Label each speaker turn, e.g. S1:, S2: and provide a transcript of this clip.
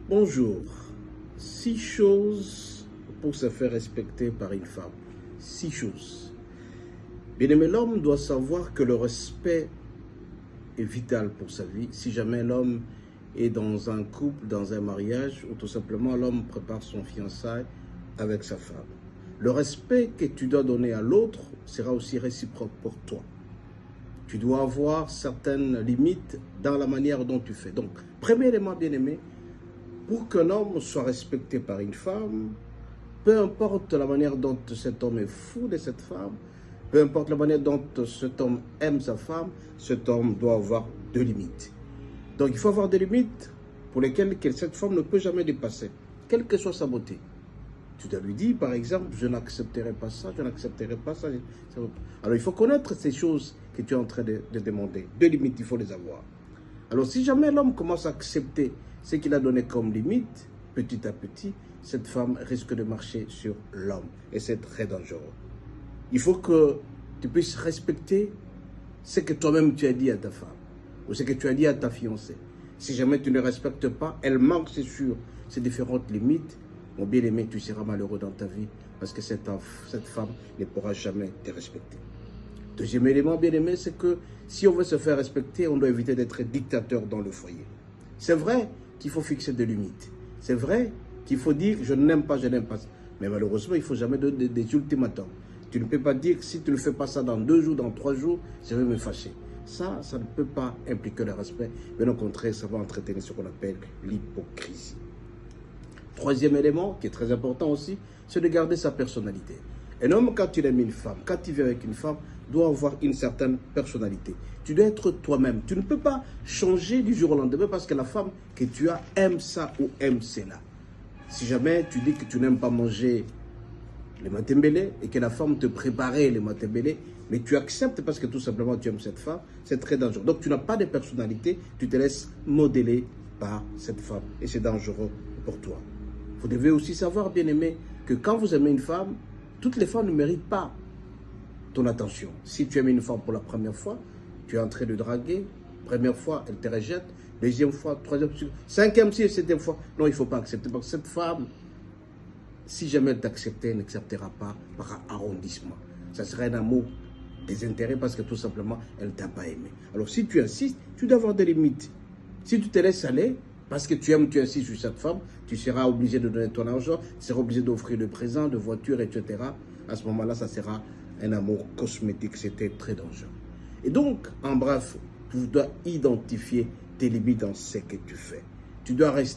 S1: Bonjour. 6 choses pour se faire respecter par une femme. 6 choses. Bien aimé, l'homme doit savoir que le respect est vital pour sa vie. Si jamais l'homme est dans un couple, dans un mariage, ou tout simplement l'homme prépare son fiançailles avec sa femme. Le respect que tu dois donner à l'autre sera aussi réciproque pour toi. Tu dois avoir certaines limites dans la manière dont tu fais. Donc, premier élément, bien aimé, pour qu'un homme soit respecté par une femme, peu importe la manière dont cet homme est fou de cette femme, peu importe la manière dont cet homme aime sa femme, cet homme doit avoir deux limites. Donc il faut avoir des limites pour lesquelles cette femme ne peut jamais dépasser, quelle que soit sa beauté. Tu dois lui dire, par exemple, je n'accepterai pas ça, je n'accepterai pas ça. Alors il faut connaître ces choses que tu es en train de demander. Deux limites, il faut les avoir. Alors si jamais l'homme commence à accepter ce qu'il a donné comme limite, petit à petit, cette femme risque de marcher sur l'homme. Et c'est très dangereux. Il faut que tu puisses respecter ce que toi-même tu as dit à ta femme, ou ce que tu as dit à ta fiancée. Si jamais tu ne respectes pas, elle manque, c'est sûr, ces différentes limites. Mon bien-aimé, tu seras malheureux dans ta vie parce que cette femme ne pourra jamais te respecter. Deuxième élément, bien-aimé, c'est que si on veut se faire respecter, on doit éviter d'être dictateur dans le foyer. C'est vrai qu'il faut fixer des limites. C'est vrai qu'il faut dire je n'aime pas, je n'aime pas. Mais malheureusement, il ne faut jamais donner des ultimatums. Tu ne peux pas dire que si tu ne fais pas ça dans 2 jours, dans 3 jours, je vais me fâcher. Ça ne peut pas impliquer le respect. Mais au contraire, ça va entretenir ce qu'on appelle l'hypocrisie. Troisième élément, qui est très important aussi, c'est de garder sa personnalité. Un homme, quand il aime une femme, quand il vit avec une femme, doit avoir une certaine personnalité. Tu dois être toi-même. Tu ne peux pas changer du jour au lendemain parce que la femme que tu as aime ça ou aime cela. Si jamais tu dis que tu n'aimes pas manger les matembele et que la femme te préparait les matembele, mais tu acceptes parce que tout simplement tu aimes cette femme, c'est très dangereux. Donc tu n'as pas de personnalité, tu te laisses modeler par cette femme et c'est dangereux pour toi. Vous devez aussi savoir, bien aimé, que quand vous aimez une femme, toutes les femmes ne méritent pas ton attention. Si tu aimes une femme pour la première fois, tu es en train de draguer, première fois, elle te rejette, deuxième fois, troisième, cinquième, sixième, septième fois. Non, il ne faut pas accepter parce que cette femme, si jamais elle t'acceptait, elle n'acceptera pas par arrondissement. Ça serait un amour des intérêts parce que tout simplement, elle ne t'a pas aimé. Alors si tu insistes, tu dois avoir des limites. Si tu te laisses aller, parce que tu aimes, tu insistes sur cette femme, tu seras obligé de donner ton argent, tu seras obligé d'offrir des présents, de voitures, etc. À ce moment-là, ça sera un amour cosmétique, c'était très dangereux. Et donc, en bref, tu dois identifier tes limites dans ce que tu fais. Tu dois rester